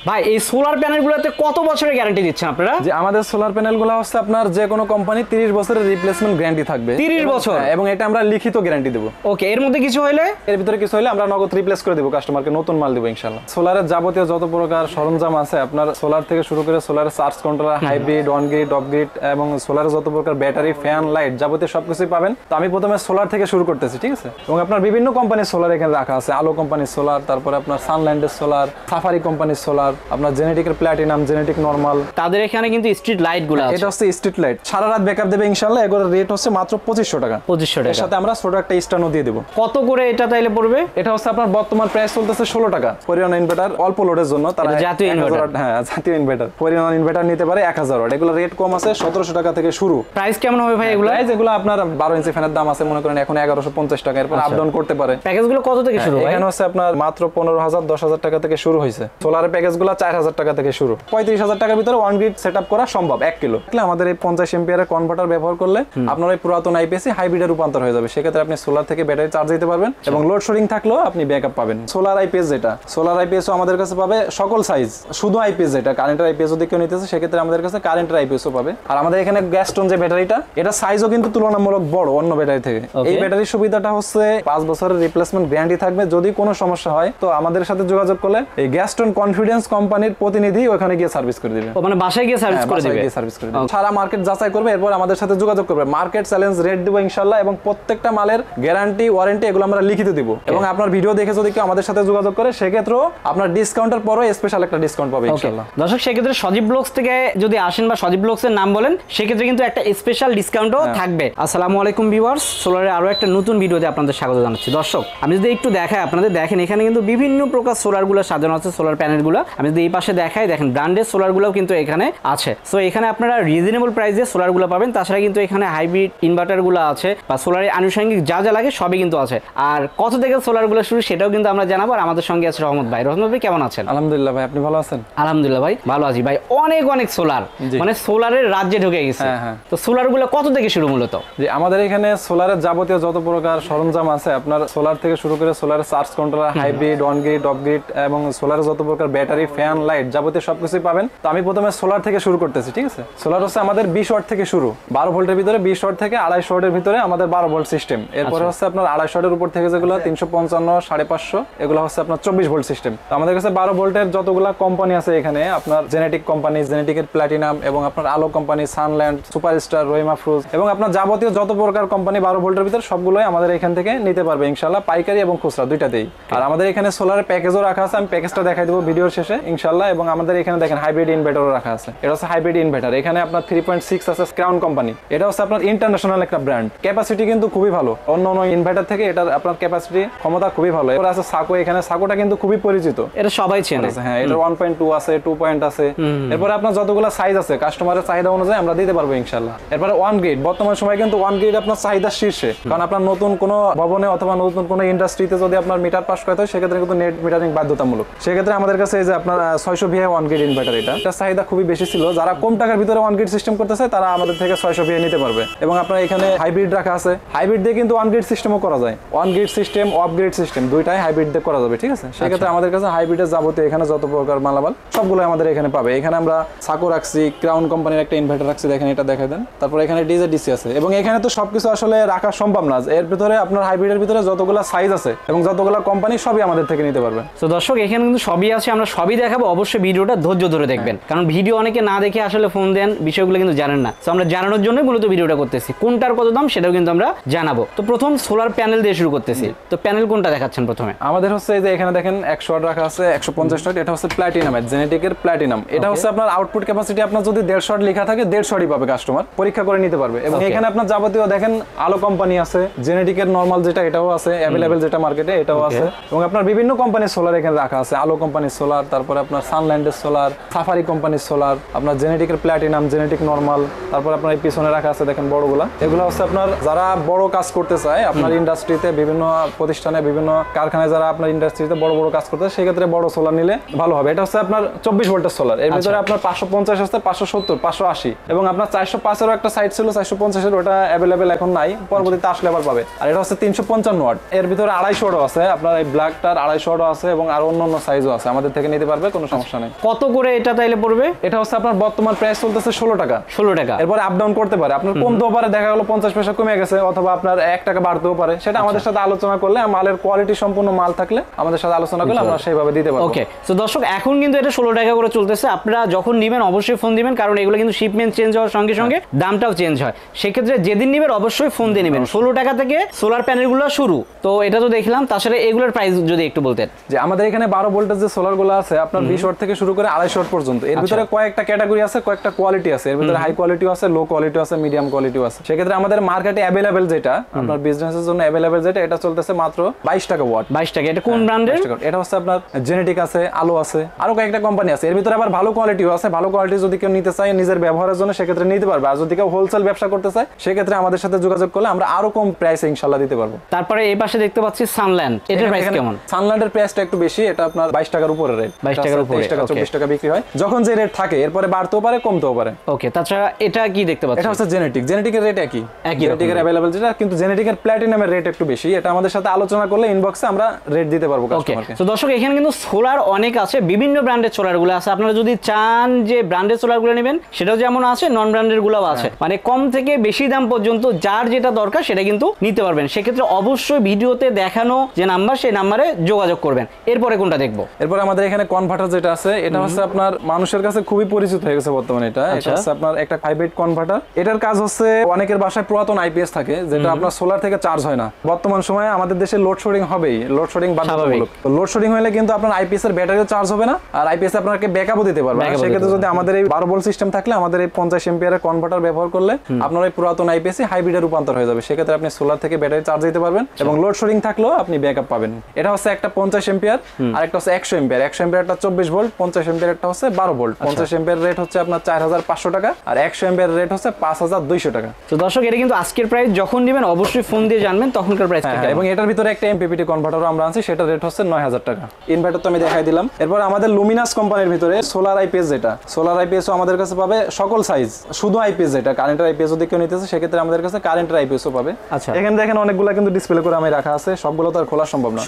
ভাই এই সোলার প্যানেলগুলোতে কত বছরের গ্যারান্টি দিচ্ছেন আপনারা? যে আমাদের সোলার প্যানেলগুলো হচ্ছে আপনার যে কোনো কোম্পানি 30 বছরের রিপ্লেসমেন্ট গ্যারান্টি থাকবে। 30 বছর? এবং এটা আমরা লিখিত গ্যারান্টি দেব। ওকে, এর মধ্যে কিছু হইলে, এর ভিতরে কিছু হলে আমরা নগদ রিপ্লেস করে দেব, কাস্টমারকে নতুন মাল দেব ইনশাআল্লাহ। সোলারের যাবতীয় যত প্রকার সরঞ্জাম আছে আপনার সোলার থেকে শুরু করে সোলারের charge controller, hybrid, on grid, off grid এবং সোলারের যত প্রকার ব্যাটারি, ফ্যান, লাইট যাবতীয় সবকিছুই পাবেন। তো আমি প্রথমে সোলার থেকে শুরু করতেছি, ঠিক আছে? এবং আপনার বিভিন্ন কোম্পানির সোলার এখানে রাখা আছে। আলো কোম্পানির সোলার, তারপরে আপনার সানল্যান্ডের সোলার, সাফারি কোম্পানির সোলার, আপনার জেনেটিকের প্ল্যাটিনাম, জেনেটিক নরমাল। তাদের এখানে কিন্তু স্ট্রিট লাইট গুলো আছে। এটা হচ্ছে স্ট্রিট লাইট, সারা রাত ব্যাকআপ দেবে ইনশাআল্লাহ। এগুলোর রেট হচ্ছে মাত্র 2500 টাকা। 2500 টাকা। এর সাথে আমরা ছোট একটা স্ট্যান্ডও দিয়ে দেব। কত করে এটা তাইলে পড়বে? এটা হচ্ছে আপনার বর্তমান প্রাইস চলতেছে 16 টাকা। পরিমাণ ইনভার্টার অল্প লোডের জন্য তারা জাতীয় ইনভার্টার। হ্যাঁ, জাতীয় ইনভার্টার। পরিমাণ ইনভার্টার নিতে পারে 1000 ওয়াট। এগুলো রেট কম আছে, 1700 টাকা থেকে শুরু। প্রাইস কেমন হবে ভাই এগুলো? প্রাইস এগুলো আপনার 12 ইঞ্চি ফ্যানের দাম আছে মনে করেন এখন 1150 টাকা, এরপর আপ ডাউন করতে পারে। প্যাকেজগুলো কত থেকে শুরু ভাই? এখানে হচ্ছে আপনার মাত্র 15000 10000 টাকা থেকে শুরু হয়েছে। সোলারের প্যাকেজগুলো 4000 টাকা থেকে শুরু। 35000 টাকার ভিতরে ওয়ান গ্রিড সেটআপ করা সম্ভব 1 কিলো। আমাদের এই 50 এম্পিয়ারের কনভার্টার ব্যবহার করলে আপনার এই পুরাতন আইপিএসি হাইব্রিডে রূপান্তর হয়ে যাবে। সেক্ষেত্রে আপনি সোলার থেকে ব্যাটারি চার্জ দিতে পারবেন এবং লোড শেডিং থাকলেও আপনি ব্যাকআপ পাবেন। সোলার আইপিএস যেটা, সোলার আইপিএসও আমাদের কাছে পাবে সকল সাইজ। শুধু আইপিএস যেটা কারেন্টের আইপিএস যদি কেউ নিতেছে সেক্ষেত্রে আমাদের কাছে কারেন্টের আইপিএসও পাবে। আর আমাদের এখানে গ্যাস্টন যে ব্যাটারিটা, এটা সাইজও কিন্তু তুলনামূলক বড় অন্য ব্যাটারি থেকে। এই ব্যাটারির সুবিধাটা হচ্ছে 5 বছরের রিপ্লেসমেন্ট গ্যারান্টি থাকবে। যদি কোনো সমস্যা হয় তো আমাদের সাথে যোগাযোগ করলে এই গ্যাস্টন কনফিডেন্স কোম্পানির প্রতিনিধি ওখানে গিয়ে সার্ভিস করে দিবে। মানে বাসায় গিয়ে সার্ভিস করে দিবে? সার্ভিস করে দিবে। সারা মার্কেট যাচাই করবে, এরপর আমাদের সাথে যোগাযোগ করবে। মার্কেট চ্যালেঞ্জ রেট দিব ইনশাআল্লাহ এবং প্রত্যেকটা মালের গ্যারান্টি, ওয়ারেন্টি এগুলো আমরা লিখিত দিব। এবং আপনার ভিডিও দেখে যদি কেউ আমাদের সাথে যোগাযোগ করে সেক্ষেত্রেও আপনার ডিসকাউন্টের পরও স্পেশাল একটা ডিসকাউন্ট পাবে ইনশাআল্লাহ। দর্শক, সেক্ষেত্রে সজীব ব্লগস থেকে যদি আসেন বা সজীব ব্লগসের নাম বলেন সেক্ষেত্রে কিন্তু একটা স্পেশাল ডিসকাউন্টও থাকবে। আসসালামু আলাইকুম ভিউয়ার্স, সোলারের আরো একটা নতুন ভিডিওতে আপনাদের স্বাগত জানাচ্ছি। দর্শক, আমি যদি একটু দেখাই আপনাদের, দেখেন এখানে কিন্তু বিভিন্ন প্রকার সোলারগুলো সাজানো আছে, সোলার প্যানেলগুলো। আমি যদি এই পাশে দেখাই, দেখেন ব্র্যান্ডের সোলারগুলোও কিন্তু এখানে আছে। সো এখানে আপনারা রিজনেবল প্রাইসে সোলারগুলো পাবেন। তাছাড়া কিন্তু এখানে হাইব্রিড ইনভার্টারগুলো আছে বা সোলারের আনুষঙ্গিক যা যা লাগে সবই কিন্তু আছে। আর কত থেকে সোলারগুলো শুরু সেটাও কিন্তু আমরা জানাবো। আর আমাদের সঙ্গে আছে রহমত ভাই। রহমত ভাই কেমন আছেন? আলহামদুলিল্লাহ ভাই, আপনি ভালো আছেন? আলহামদুলিল্লাহ ভাই, ভালো আছি ভাই। অনেক অনেক সোলার, মানে সোলারের রাজ্যে ঢুকে গেছে। তো সোলারগুলো কত থেকে শুরু মূলত? যে আমাদের এখানে সোলারের যাবতীয় যত প্রকার সরঞ্জাম আছে আপনার সোলার থেকে শুরু করে সোলারের charge controller, hybrid, on grid, off grid এবং সোলারের যত প্রকার ব্যাটারি, ফ্যান, লাইট যাবতীয় সবকিছুই পাবেন। তো আমি প্রথমে সোলার থেকে শুরু করতেছি, ঠিক আছে? সোলার হচ্ছে আমাদের 20 ওয়াট থেকে শুরু, 12 ভোল্টের ভিতরে 20 ওয়াট থেকে 250 ওয়াটের ভিতরে আমাদের 12 ভোল্ট সিস্টেম। এরপরে হচ্ছে আপনার 250 ওয়াটের উপর থেকে যেগুলো 355, 550 এগুলো হচ্ছে আপনার 24 ভোল্ট সিস্টেম। তো আমাদের কাছে 12 ভোল্টের যতগুলো কোম্পানি আছে এখানে আপনার জেনেটিক কোম্পানি, জেনেটিকের প্ল্যাটিনাম এবং আপনার আলো কোম্পানি, সানল্যান্ড, সুপারস্টার, রহিমা ফ্রুজ এবং আপনার যাবতীয় যত প্রকার কোম্পানি 12 ভোল্টের ভিতরে সবগুলোই আমাদের এখান থেকে নিতে পারবে ইনশাআল্লাহ, পাইকারি এবং খুচরা দুইটাতেই। আর আমাদের এখানে সোলারের প্যাকেজও রাখা আছে, আমি প্যাকেজটা দেখাই দেবো ভিডিওর শেষে ইনশাআল্লাহ। এবং আমাদের এখানে দেখেন হাইব্রিড ইনভার্টারও রাখা আছে। এটা হচ্ছে হাইব্রিড ইনভার্টার। এখানে আপনার 3.6 আছে ক্রাউন কোম্পানি। এটা হচ্ছে আপনার ইন্টারন্যাশনাল একটা ব্র্যান্ড। ক্যাপাসিটি কিন্তু খুবই ভালো, অন্য অন্য ইনভার্টার থেকে এটার আপনার ক্যাপাসিটি ক্ষমতা খুবই ভালো। এরপর আছে সাকো। এখানে সাকোটা কিন্তু খুবই পরিচিত, এটা সবাই চেনে। হ্যাঁ, এটা 1.2 আছে, 2 পয়েন্ট আছে। এরপর আপনার যতগুলো সাইজ আছে কাস্টমারের চাহিদা অনুযায়ী আমরা দিতে পারবো ইনশাআল্লাহ। এরপরে ওয়ান গ্রিড, বর্তমান সময় কিন্তু ওয়ান গ্রিড আপনার চাহিদা শীর্ষে। কারণ আপনার নতুন কোনো ভবনে অথবা নতুন কোনো ইন্ডাস্ট্রিতে যদি আপনার মিটার পাস করতে হয় সেক্ষেত্রে কিন্তু নেট মিটারিং বাধ্যতামূলক। সেক্ষেত্রে আমাদের কাছে এই যে আপনার 600 VA ওয়ান গ্রিড ইনভার্টার, এটা চাহিদা খুবই বেশি ছিল। যারা কম টাকার ভিতরে ওয়ান গ্রিড সিস্টেম করতে চায় তারা আমাদের থেকে 600 VA নিতে পারবে। এবং আপনার এখানে হাইব্রিড রাখা আছে। হাইব্রিড দিয়ে কিন্তু ওয়ান গ্রিড সিস্টেমও করা যায়। One grid system, of grid system দুইটাই হাইব্রিড দিয়ে করা যাবে, ঠিক আছে? সেক্ষেত্রে আমাদের কাছে হাইব্রিডের যাবতীয় এখানে যত প্রকার মালামাল সবগুলো আমাদের এখানে পাবে। এখানে আমরা সাকো রাখছি, ক্রাউন কোম্পানির একটা ইনভার্টার রাখছি, দেখেন এটা দেখাই দেন। তারপর এখানে ডিজে ডিসি আছে। এবং এখানে তো সবকিছু আসলে রাখা সম্ভব না। এর ভিতরে আপনার হাইব্রিডের ভিতরে যতগুলো সাইজ আছে এবং যতগুলো কোম্পানি সবই আমাদের থেকে নিতে পারবে। তো দর্শক, এখানে কিন্তু সবই আছে, আমরা সবই দেখাবো। অবশ্যই ভিডিওটা ধৈর্য ধরে দেখবেন, কারণ ভিডিও অনেকে না দেখে আসলে ফোন দেন, বিষয়গুলো কিন্তু জানেন না। তো আমরা জানানোর জন্য মূলত ভিডিওটা করতেছি। কোনটার কত দাম সেটাও কিন্তু আমরা জানাবো। তো প্রথম সোলার প্যানেল দিয়ে শুরু করতেছি। তো প্যানেল কোনটা দেখাচ্ছেন প্রথমে? আমাদের হচ্ছে এই যে এখানে দেখেন 100 ওয়াট রাখা আছে, 150 ওয়াট। এটা হচ্ছে প্ল্যাটিনামের, জেনেটিকের প্ল্যাটিনাম। এটা হচ্ছে আপনার আউটপুট ক্যাপাসিটি আপনার যদি 150 ওয়াট লেখা থাকে 150 ওয়াটই পাবে, কাস্টমার পরীক্ষা করে নিতে পারবে। এবং এখানে আপনার যাবতীয় দেখেন আলো কোম্পানি আছে, জেনেটিকের নরমাল যেটা এটাও আছে, অ্যাভেলেবেল যেটা মার্কেটে এটাও আছে। এবং আপনার বিভিন্ন কোম্পানির সোলার এখানে রাখা আছে। আলো কোম্পানির সোলার, তারপরে আপনার সানল্যান্ডের সোলার, সাফারি কোম্পানির সোলার, আপনার জেনেটিকের প্ল্যাটিনাম, জেনেটিক নরমাল। তারপর আপনার এই পিছনে রাখা আছে দেখেন বড়গুলা। এগুলো হচ্ছে আপনার যারা বড় কাজ করতে চায় আপনার ইন্ডাস্ট্রিতে, বিভিন্ন প্রতিষ্ঠানে, বিভিন্ন কারখানায় যারা আপনার ইন্ডাস্ট্রিতে বড় বড় কাজ করতে চায় সেক্ষেত্রে বড় সোলার নিলে ভালো হবে। এটা হচ্ছে আপনার 24 ভোল্টের সোলার। এর ভিতরে আপনার 550 আছে, 570, 580 এবং আপনার 405 এরও একটা সাইট ছিল, 450 এর ওটা অ্যাভেলেবেল এখন নাই, পরবর্তীতে আসলে আবার পাবে। আর এটা হচ্ছে 355 ওয়াট। এর ভিতরে 250 ওয়াটও আছে, আপনার এই ব্ল্যাকটার 250 ওয়াটও আছে এবং আরো অন্য অন্য সাইজও আছে, আমাদের থেকে নিতে পারবে পারবে, কোনো সমস্যা নেই। কত করে এটা তাইলে পড়বে? এটা হচ্ছে আপনার বর্তমান প্রাইস চলতেছে 16 টাকা। 16 টাকা। এরপরে আপ ডাউন করতে পারে, আপনার কমতেও পারে, দেখা গেল 50 পয়সা কমে গেছে, অথবা আপনার 1 টাকা বাড়তেও পারে। সেটা আমাদের সাথে আলোচনা করলে, মালের কোয়ালিটি সম্পূর্ণ মাল থাকলে আমাদের সাথে আলোচনা করলে আমরা সেইভাবে দিতে পারবো। ওকে, তো দর্শক এখন কিন্তু এটা 16 টাকা করে চলতেছে। আপনারা যখন নেবেন অবশ্যই ফোন দিবেন, কারণ এগুলো কিন্তু শিপমেন্ট চেঞ্জ হওয়ার সঙ্গে সঙ্গে দামটাও চেঞ্জ হয়। সেক্ষেত্রে যেদিন নেবেন অবশ্যই ফোন দিয়ে নেবেন। 16 টাকা থেকে সোলার প্যানেলগুলো শুরু। তো এটা তো দেখলাম, তাছাড়া এগুলোর প্রাইস যদি একটু বলতেন। যে আমাদের এখানে 12 ভোল্টের যে সোলার গুলো আছে, আপনার 20 ওয়াট থেকে শুরু করে 250 ওয়াট পর্যন্ত। এর ভিতরে কয়েকটা ক্যাটাগরি আছে, কয়েকটা কোয়ালিটি আছে। এর ভিতরে হাই কোয়ালিটিও আছে, লো কোয়ালিটিও আছে, মিডিয়াম কোয়ালিটিও আছে। সেক্ষেত্রে আমাদের মার্কেটে অ্যাভেলেবেল যেটা, আপনার বিজনেসের জন্য অ্যাভেলেবেল যেটা, এটা চলতেছে মাত্র 22 টাকা ওয়াট। 22 টাকা। এটা কোন ব্র্যান্ডের? এটা হচ্ছে আপনার জেনেটিক আছে, আলো আছে, আরো কয়েকটা কোম্পানি আছে। এর ভিতরে আবার ভালো কোয়ালিটিও আছে। ভালো কোয়ালিটি যদি কেউ নিতে চায় নিজের ব্যবহারের জন্য, সেক্ষেত্রে নিতে পারবে। আর যদি কেউ হোলসেল ব্যবসা করতে চায়, সেক্ষেত্রে আমাদের সাথে যোগাযোগ করলে আমরা আরো কম প্রাইসে ইনশাআল্লাহ দিতে পারবো। তারপরে এই পাশে দেখতে পাচ্ছি সানল্যান্ড। এটার প্রাইস কেমন? সানল্যান্ডের প্রাইসটা একটু বেশি। এটা আপনার 22 টাকার উপরে রেট। 22 টাকার উপরে, 23 টাকা 24 টাকা বিক্রি হয়। যখন যে রেট থাকে, এরপরে বাড়তেও পারে, কমতেও পারে। ওকে, তাছাড়া এটা কি দেখতে পাচ্ছি? এটা হচ্ছে জেনেটিক। জেনেটিকের রেট একই জেনেটিকের अवेलेबल যেটা, কিন্তু জেনেটিকের প্ল্যাটিনামের রেট একটু বেশি। এটা আমাদের সাথে আলোচনা করলে ইনবক্সে আমরা রেট দিতে পারবো কাস্টমারকে। তো দর্শক এখানে কিন্তু সোলার অনেক আছে, বিভিন্ন ব্র্যান্ডের সোলার গুলো আছে। আপনারা যদি চান যে ব্র্যান্ডের সোলার গুলো নেবেন, সেটাও যেমন আছে, নন ব্র্যান্ডের গুলোও আছে। মানে কম থেকে বেশি দাম পর্যন্ত যার যেটা দরকার সেটা কিন্তু নিতে পারবেন। সেক্ষেত্রে অবশ্যই ভিডিওতে দেখানো যে নাম্বার, সেই নাম্বারে যোগাযোগ করবেন। এরপরে কোনটা দেখবো? এরপরে আমাদের এখানে কনভার্টার যেটা আছে, এটা হচ্ছে আপনার মানুষের কাছে খুবই পরিচিত হয়ে গেছে বর্তমানে। এটা হচ্ছে আপনার একটা হাইব্রিড কনভার্টার। এটার কাজ হচ্ছে, অনেকের বাসায় পুরাতন আইপিএস থাকে, যেটা আপনার সোলার থেকে চার্জ হয় না। বর্তমান সময়ে আমাদের দেশে লোডশেডিং হবেই, লোডশেডিং বাধ্যতামূলক। লোডশেডিং হলে কিন্তু আপনার আইপিএস এর ব্যাটারিও চার্জ হবে না, আর আইপিএস আপনাকে ব্যাকআপও দিতে পারবে। সেক্ষেত্রে যদি আমাদের এই 12 ভোল্ট সিস্টেম থাকলে, আমাদের এই 50 এম্পিয়ারের কনভার্টার ব্যবহার করলে আপনার এই পুরাতন আইপিএস হাইব্রিডে রূপান্তর হয়ে যাবে। সেক্ষেত্রে আপনি সোলার থেকে ব্যাটারি চার্জ দিতে পারবেন, এবং লোডশেডিং থাকলেও আপনি ব্যাকআপ পাবেন। এটা হচ্ছে একটা 50 এম্পিয়ার, আর একটা হচ্ছে 100 এম্পিয়ার। 100 এম্পিয়ারটা 24 ভোল্ট, 50 এম্পিয়ারটা হচ্ছে 12 ভোল্ট। 50 এম্পিয়ার রেট হচ্ছে আপনার 4500 টাকা, আর 100 এম্পিয়ার রেট হচ্ছে 5200 টাকা। তো দর্শক এটা কিন্তু আজকের প্রাইস, যখন নেবেন অবশ্যই ফোন দিয়ে জানবেন তখনকার প্রাইস। এবং এটার ভিতরে একটা এমপিপিটি কনভার্টারও আমরা আনছি, সেটা রেট হচ্ছে 9000 টাকা। ইনভার্টার তো আমি দেখাই দিলাম। এরপর আমাদের লুমিনাস কোম্পানির ভিতরে সোলার আইপিএস, যেটা সোলার আইপিএসও আমাদের কাছে পাবে সকল সাইজ। শুধু আইপিএস যেটা কারেন্টের আইপিএস যদি কেউ নিতেছে, সেক্ষেত্রে আমাদের কাছে কারেন্টের আইপিএসও পাবে। আচ্ছা, এখানে দেখেন অনেকগুলো কিন্তু ডিসপ্লে করে আমি রাখা আছে, সবগুলো তো আর খোলা সম্ভব না।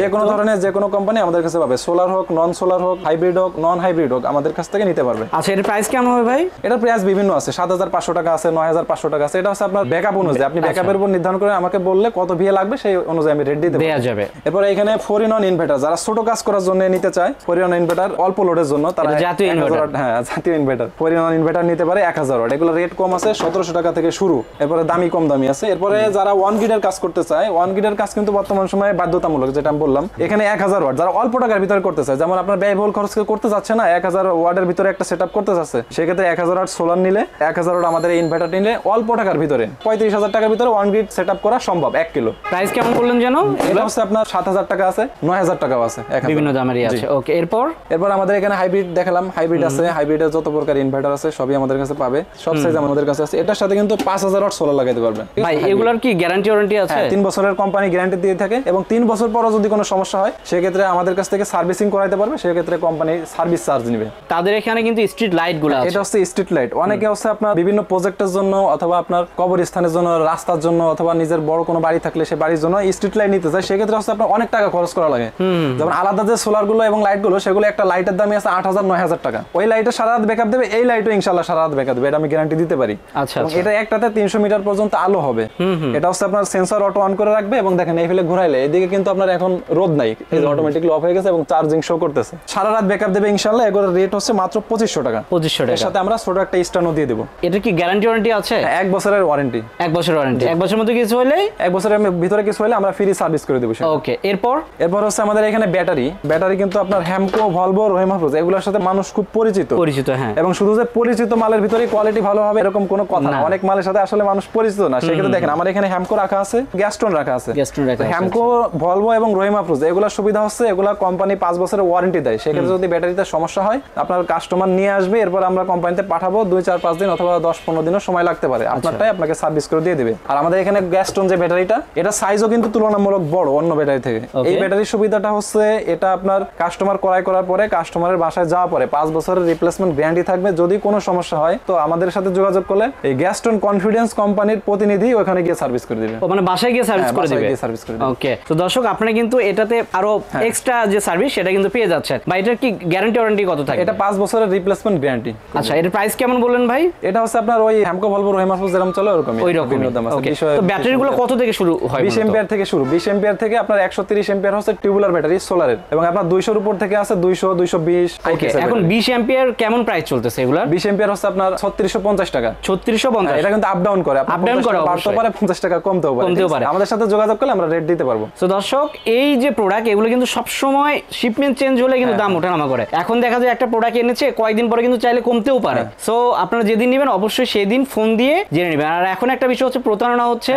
যে কোনো ধরনের যে কোনো কোম্পানি আমাদের কাছে পাবে। সোলার হোক, নন সোলার হোক, হাইব্রিড হোক, নন হাইব্রিড হোক, আমাদের কাছ থেকে নিতে পারবে। আচ্ছা, এর প্রাইস কেমন হবে ভাই? এটার প্রাইস বিভিন্ন আছে, 7500 টাকা আছে, 9500 টাকা আছে। এটা হচ্ছে আপনার ব্যাকআপ অনুযায়ী, আপনি ব্যাকআপের উপর নির্ধারণ করে আমাকে বললে কত ভিএ লাগবে, সেই অনুযায়ী আমি রেট দিতে দেয়া যাবে। এরপর এখানে 4-in-1 ইনভার্টার, যারা ছোট কাজ করার জন্য নিতে চায়, 4-in-1 ইনভার্টার অল্প লোডের জন্য, তারা জাতীয় ইনভার্টার, জাতীয় ইনভার্টার 4-in-1 ইনভার্টার নিতে পারে 1000 ওয়াট। এগুলো রেট কম আছে, 1700 টাকা থেকে শুরু। এরপরে দামি কম দামি আছে। এরপরে যারা 1 গ্রিডের কাজ করতে চায়, 1 গ্রিডের কাজ কিন্তু বর্তমান সময়ে বাধ্যতামূলক, যেটা আমি বললাম। এখানে 1000 ওয়াট যারা অল্প টাকার ভিতরে করতে চায়, যেমন আপনার ব্যয়বহুল খরচ করতে যাচ্ছে না, 1000 ওয়াটের ভিতরে একটা সেটআপ করতে যাচ্ছে, সেক্ষেত্রে 1000 ওয়াট সোলার নিলে, 1000 ওয়াট আমাদের এই ইনভার্টার নিলে অল্প টাকার ভিতরে 35000 টাকার ভিতরে 1 গ্রিড সেটআপ করা সম্ভব। 1 কিলো প্রাইস কেমন বললেন যেন? এটা হচ্ছে আপনার 7000 টাকা আছে, 9000 টাকাও আছে, বিভিন্ন দামেরই আছে। ওকে, এরপর আমাদের এখানে হাইব্রিড দেখালাম। হাইব্রিড আছে, হাইব্রিডের যত প্রকার ইনভার্টার আছে সবই আমাদের কাছে পাবে, সব সাইজ আমাদের কাছে আছে। এটার সাথে কিন্তু 5000 ওয়াট সোলার লাগাইতে পারবেন। ভাই এগুলোর কি গ্যারান্টি ওয়ারেন্টি আছে? 3 বছরের কোম্পানি গ্যারান্টি দিয়ে থাকে, এবং 3 বছর পরও যদি কোনো সমস্যা হয়, সেক্ষেত্রে আমাদের কাছ থেকে সার্ভিসিং করাইতে পারবে। সেক্ষেত্রে কোম্পানি সার্ভিস চার্জ নেবে। তাদের এখানে কিন্তু স্ট্রিট লাইট গুলো আছে। এটা হচ্ছে স্ট্রিট লাইট। অনেকে হচ্ছে আপনার বিভিন্ন প্রজেক্টের জন্য, অথবা আপনার কবরস্থানের জন্য, রাস্তার জন্য, অথবা নিজের বড় কোনো বাড়ি থাকলে সে বাড়ির জন্য স্ট্রিট লাইট নিতে চায়। সেক্ষেত্রে হচ্ছে আপনার অনেক টাকা খরচ করা লাগে। যেমন আলাদা যে সোলার গুলো এবং লাইট গুলো, সেগুলো একটা লাইটের দামই আছে 8000-9000 টাকা। ওই লাইটে সারা রাত ব্যাকআপ দেবে, এই লাইটও ইনশাআল্লাহ সারা রাত ব্যাকআপ দেবে, এটা আমি গ্যারান্টি দিতে পারি। আচ্ছা, এটা একটাতে 300 মিটার পর্যন্ত আলো হবে। এটা হচ্ছে আপনার সেন্সর অটো অন করে রাখবে, এবং দেখেন এই ফেলে ঘোরাইলে এদিকে কিন্তু আপনার এখন রোদ নাই, এই যে অটোমেটিক্যালি অফ হয়ে গেছে এবং চার্জিং শো করতেছে। সারা রাত ব্যাকআপ দেবে ইনশাআল্লাহ। এগুলোর রেট হচ্ছে মাত্র 2500 টাকা। 2500 টাকা। এর সাথে আমরা ছোট একটা স্ট্যান্ডও দিয়ে দেব। এটা কি গ্যারান্টি ওয়ারেন্টি আছে? 1 বছরের ওয়ারেন্টি। 1 বছরের ওয়ারেন্টি। 1 বছরের মধ্যে কিছু হলে, 1 বছরের ভিতরে কিছু হলে আমরা ফ্রি সার্ভিস করে দেব। ওকে, এরপর হচ্ছে আমাদের এখানে ব্যাটারি কিন্তু আপনার হ্যামকো, ভলভো, রহিমা ফ্রুজ এগুলোর সাথে মানুষ খুব পরিচিত। হ্যাঁ, এবং শুধু যে পরিচিত মালের ভিতরে কোয়ালিটি ভালো হবে এরকম কোনো কথা না। অনেক মালের সাথে আসলে মানুষ পরিচিত না। সেক্ষেত্রে দেখেন আমার এখানে হ্যামকো রাখা আছে, গ্যাস্টন রাখা আছে। হ্যামকো, ভলভো এবং রহিমা ফ্রুজ এগুলোর সুবিধা হচ্ছে, এগুলা কোম্পানি 5 বছরের ওয়ারেন্টি দেয়। সেক্ষেত্রে যদি ব্যাটারিতে সমস্যা হয়, আপনার কাস্টমার নিয়ে আসবে, এরপর আমরা কোম্পানিতে পাঠাবো। 2-4-5 দিন অথবা 10-15 দিনও সময় লাগতে পারে, আপনারটাই আপনাকে সার্ভিস করে দিয়ে দিবে। আর আমাদের এখানে গ্যাস্টন যে ব্যাটারিটা, এটা সাইজও কিন্তু তুলনামূলক বড় অন্য ব্যাটারি থেকে। এই ব্যাটারির সুবিধাটা হচ্ছে, এটা আপনার কাস্টমার ক্রয় করার পরে, কাস্টমারের বাসায় যাওয়ার পরে 5 বছরের রিপ্লেসমেন্ট গ্যারান্টি থাকবে। যদি কোনো সমস্যা হয়, তো আমাদের সাথে যোগাযোগ করলে এই গ্যাস্টন কনফিডেন্স কোম্পানির প্রতিনিধি ওখানে গিয়ে সার্ভিস করে দিবে। মানে বাসায় গিয়ে সার্ভিস করে দিবে। ওকে, তো দর্শক আপনারা কিন্তু এটাতে আরো এক্সট্রা যে সার্ভিস, সেটা কিন্তু পেয়ে পেয়ে যাচ্ছেন। ভাই এটার কি গ্যারান্টি ওয়ারেন্টি কত থাকে? এটা 5 বছরের রিপ্লেসমেন্ট গ্যারান্টি। আচ্ছা, এর প্রাইস কেমন বললেন ভাই? এটা হচ্ছে আপনার ওই হ্যামকো ভলভো রহিমাসপুর যেরকম চলে ওরকমই ওই রকম দাম আছে। ওকে। তো ব্যাটারিগুলো কত থেকে শুরু হয়? 20 এম্পিয়ার থেকে শুরু। 20 এম্পিয়ার থেকে আপনার 130 এম্পিয়ার হচ্ছে টিউবুলার ব্যাটারি সোলারের, এবং আপনার 200 এর উপর থেকে আছে 200 220। ওকে, এখন 20 এম্পিয়ার কেমন প্রাইস চলতেছে এগুলা? 20 এম্পিয়ার হচ্ছে আপনার 3650 টাকা। 3650। এটা কিন্তু আপ ডাউন করে, আপ ডাউন করে, বাড়তে পারে 50 টাকা কমতেও পারে। আমাদের সাথে যোগাযোগ করলে আমরা রেট দিতে পারবো। তো দর্শক, এই যে প্রোডাক্ট এগুলো কিন্তু সব সময় শিপমেন্ট চেঞ্জ হলে কিন্তু দাম ওঠানামা করে। এখন দেখা যায় একটা প্রোডাক্ট এনেছে, কয়েকদিন পরে কিন্তু চাইলে কমতেও পারে। সো আপনারা যেদিন নেবেন অবশ্যই সেদিন ফোন দিয়ে জেনে নেবেন। আর এখন একটা বিষয় হচ্ছে প্রতারণা হচ্ছে,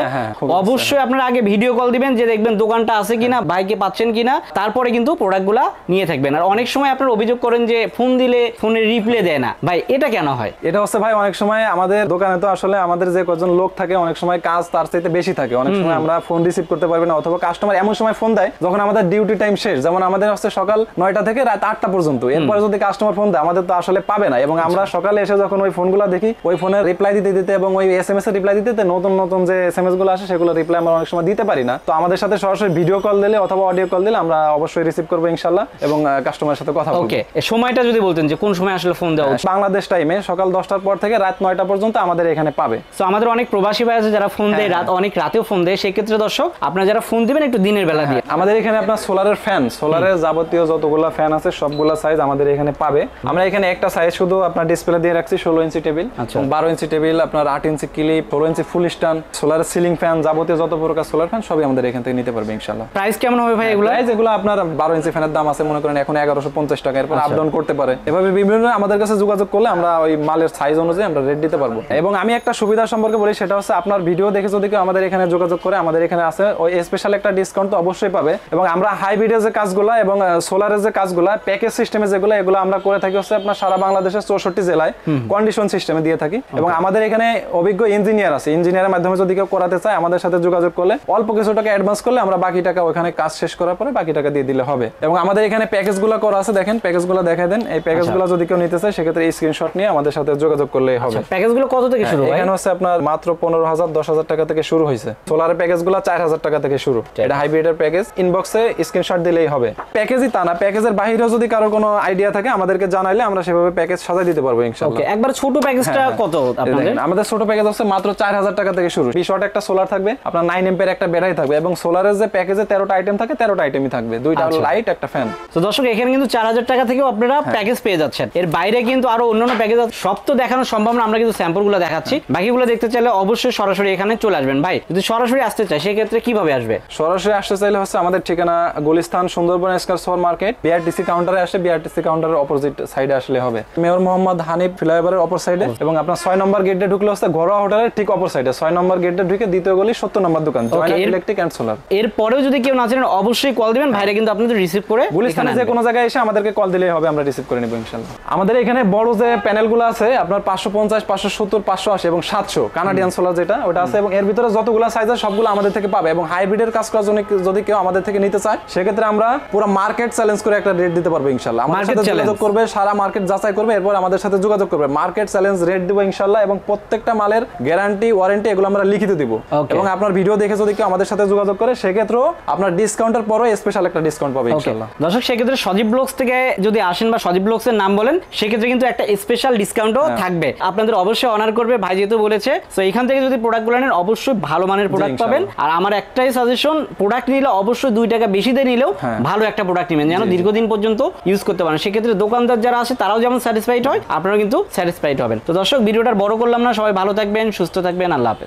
অবশ্যই আপনারা আগে ভিডিও কল দিবেন যে দেখবেন দোকানটা আছে কিনা, ভাইকে পাচ্ছেন কিনা, তারপরে কিন্তু প্রোডাক্টগুলা নিয়ে থাকবেন। আর অনেক সময় আপনারা অভিযোগ করেন যে ফোন দিলে ফোনের রিপ্লে দেয় না, ভাই এটা কেন হয়? এটা হচ্ছে ভাই অনেক সময় আমাদের দোকানে তো আসলে আমাদের যে কজন লোক থাকে অনেক সময় কাজ তার চাইতে বেশি থাকে, অনেক সময় আমরা ফোন রিসিভ করতে পারবো না, অথবা কাস্টমার এমন সময় ফোন দেয় যখন আমাদের ডিউটি টাইম শেষ, যেমন আমাদের হচ্ছে সকাল 9টা থেকে রাত 8টা পর্যন্ত। এরপরে যদি কাস্টমার ফোন দেয় আমাদের তো আসলে পাবে না, এবং আমরা সকালে এসে যখন ওই ফোনগুলো দেখি ওই ফোনের রিপ্লাই দিতে দিতে এবং ওই এসএমএস এর রিপ্লাই দিতে নতুন নতুন যে এসএমএস গুলো আসে সেগুলো রিপ্লাই আমরা অনেক সময় দিতে পারি না। তো আমাদের সাথে সরাসরি ভিডিও কল দিলে অথবা অডিও কল দিলে আমরা অবশ্যই রিসিভ করবো ইনশাআল্লাহ, এবং কাস্টমারের সাথে কথা বলবো। ওকে, সময়টা যদি বলতেন যে কোন সময় আসলে ফোন দেওয়া উচিত? বাংলাদেশ টাইমে সকাল 10টার পর থেকে রাত 9টা পর্যন্ত আমাদের এখানে পাবে। তো আমাদের অনেক প্রবাসী ভাই আছে যারা ফোন দেয় রাত, অনেক রাতেও ফোন দেয়। সেই ক্ষেত্রে দর্শক আপনারা যারা ফোন দিবেন একটু দিনের বেলা দিয়ে। আমাদের এখানে আপনার সোলারের ফ্যান, সোলারের যাবতীয় যতগুলো ফ্যান আছে সবগুলা সাইজ আমাদের এখানে পাবে। আমরা এখানে একটা সাইজ শুধু আপনার ডিসপ্লে দিয়ে রাখছি 16 ইঞ্চি টেবিল, 12 ইঞ্চি টেবিল, আপনার 8 ইঞ্চি ক্লিপ, 16 ইঞ্চি ফুল স্ট্যান্ড, সোলারের সিলিং ফ্যান, যাবতীয় যত প্রকার সোলার ফ্যান সবই আমাদের এখান থেকে নিতে পারবে ইনশাআল্লাহ। প্রাইস কেমন হবে ভাই এগুলো? প্রাইস এগুলো আপনার 12 ইঞ্চি ফ্যানের দাম আছে মনে করেন এখন 1150 টাকা, এরপর আপ ডাউন করতে পারে। এভাবে বিভিন্ন আমাদের কাছে যোগাযোগ করলে আমরা ওই মালের সাইজ অনুযায়ী আমরা রেট দিতে পারবো। এবং আমি একটা সুবিধা সম্পর্কে বলি, সেটা হচ্ছে আপনার ভিডিও দেখে যদি কেউ আমাদের এখানে যোগাযোগ করে আমাদের এখানে আছে ওই স্পেশাল একটা ডিসকাউন্ট তো অবশ্যই পাবে। এবং আমরা হাইব্রিডের যে কাজগুলো এবং সোলারের যে কাজগুলো প্যাকেজ সিস্টেমে যেগুলো এগুলো আমরা করে থাকি হচ্ছে আপনার সারা বাংলাদেশের 64 জেলায় কন্ডিশন সিস্টেমে দিয়ে থাকি। এবং আমাদের এখানে অভিজ্ঞ ইঞ্জিনিয়ার আছে, ইঞ্জিনিয়ারের মাধ্যমে যদি কেউ করাতে চায় আমাদের সাথে যোগাযোগ করলে অল্প কিছু টাকা অ্যাডভান্স করলে আমরা বাকি টাকা ওখানে কাজ শেষ করার পরে বাকি টাকা দিয়ে দিলে হবে। এবং আমাদের এখানে প্যাকেজগুলো করা আছে, দেখেন প্যাকেজগুলো দেখাই দেন। এই প্যাকেজগুলো যদি কেউ নিতে চায় সেক্ষেত্রে স্ক্রিনশট নিয়ে আমাদের সাথে যোগাযোগ করলেই হবে। প্যাকেজগুলো কত থেকে শুরু? এখানে হচ্ছে আপনার মাত্র 15,000 10,000 টাকা থেকে শুরু হয়েছে। সোলারের প্যাকেজগুলো 4,000 টাকা থেকে শুরু। এটা হাইব্রিডের প্যাকেজ, ইনবক্সে স্ক্রিনশট দিলেই হবে। প্যাকেজই তা না, প্যাকেজের বাইরেও যদি কারো কোনো আইডিয়া থাকে আমাদেরকে জানাইলে আমরা সেভাবে প্যাকেজ সাজাই দিতে পারবো ইনশাআল্লাহ। ওকে, একবার ছোট প্যাকেজটা কত আপনাদের? আমাদের ছোট প্যাকেজ হচ্ছে মাত্র 4,000 টাকা থেকে শুরু। 20 ওয়াট একটা সোলার থাকবে, আপনার 9 এম্পিয়ার একটা ব্যাটারি থাকবে, এবং সোলারের যে প্যাকেজে 13টা আইটেম থাকে 13টা আইটেমই থাকবে, দুইটা লাইট একটা ফ্যান। তো দর্শক এখানে কিন্তু 4,000 টাকা থেকেও আপনারা প্যাকেজ পেয়ে যাচ্ছেন। এর বাইরে কিন্তু আরো অন্যান্য প্যাকেজ আছে, সব তো দেখানো সম্ভব না, আমরা কিন্তু স্যাম্পলগুলো দেখাচ্ছি। বাকিগুলো দেখতে চাইলে অবশ্যই সরাসরি এখানে চলে আসবেন। ভাই যদি সরাসরি আসতে চায় সেক্ষেত্রে কিভাবে আসবে? সরাসরি আসতে চাইলে হচ্ছে আমাদের ঠিকানা Gulistan Sundarban square super market, BRTC কাউন্টারে আসে, বিআরটিসি কাউন্টারের অপোজিট সাইডে আসলে হবে। মেয়র মোহাম্মদ হানিফ ফ্লাইওভারের অপর সাইডে, এবং আপনার 6 নম্বর গেটে ঢুকলে হচ্ছে ঘরোয়া হোটেলের ঠিক অপর সাইডে 6 নম্বর গেটে ঢুকে দ্বিতীয় গলি 70 নম্বর দোকান জয়নাল ইলেকট্রিক এন্ড সোলার। এরপরেও যদি কেউ না জানেন অবশ্যই কল দিবেন, ভাইরা কিন্তু আপনাদের রিসিভ করে গুলিস্তানে যে কোনো জায়গায় এসে আমাদেরকে কল দিলেই হবে, আমরা রিসিভ করে নেব ইনশাআল্লাহ। আমাদের এখানে বড় যে প্যানেলগুলো আছে আপনার 550 570 580 এবং 700 কানাডিয়ান সোলার যেটা ওটা আছে, এবং এর ভিতরে যতগুলো সাইজ আছে সবগুলো আমাদের থেকে পাবে। এবং হাইব্রিডের কাজ করার জন্য যদি কেউ আমাদের থেকে নিতে চায় সেক্ষেত্রে আমরা পুরো মার্কেট চ্যালেঞ্জ করে একটা রেট দিতে পারবো ইনশাআল্লাহ। আমাদের সাথে যোগাযোগ করবে, সারা মার্কেট যাচাই করবে, এরপর আমাদের সাথে যোগাযোগ করবে, মার্কেট চ্যালেঞ্জ রেট দিব ইনশাআল্লাহ। এবং প্রত্যেকটা মালের গ্যারান্টি ওয়ারেন্টি এগুলো আমরা লিখিত দিব। এবং আপনার ভিডিও দেখে যদি কেউ আমাদের সাথে যোগাযোগ করে সেক্ষেত্রেও আপনার ডিসকাউন্টের পরও স্পেশাল একটা ডিসকাউন্ট পাবে ইনশাআল্লাহ। দর্শক সেক্ষেত্রে সজীব ব্লগস থেকে যদি আসেন বা সজীব ব্লগস এর নাম বলেন সেক্ষেত্রে কিন্তু একটা স্পেশাল ডিসকাউন্টও থাকবে, আপনাদের অবশ্যই অনার করবে ভাই যেহেতু বলেছে। তো এখান থেকে যদি প্রোডাক্টগুলো নেন অবশ্যই ভালো মানের প্রোডাক্ট পাবেন। আর আমার একটাই সাজেশন, প্রোডাক্ট নিলে অবশ্যই 2 টাকা বেশি দিয়ে নিলেও ভালো একটা প্রোডাক্ট নেবেন যেন দীর্ঘদিন পর্যন্ত ইউজ করতে পারেন। সেক্ষেত্রে দোকানদার যারা আছে তারাও যেমন স্যাটিসফাইড হয় আপনারাও কিন্তু স্যাটিসফাইড হবেন। তো দর্শক ভিডিওটা বড় করলাম না, সবাই ভালো থাকবেন, সুস্থ থাকবেন, আল্লাহ হাফেজ।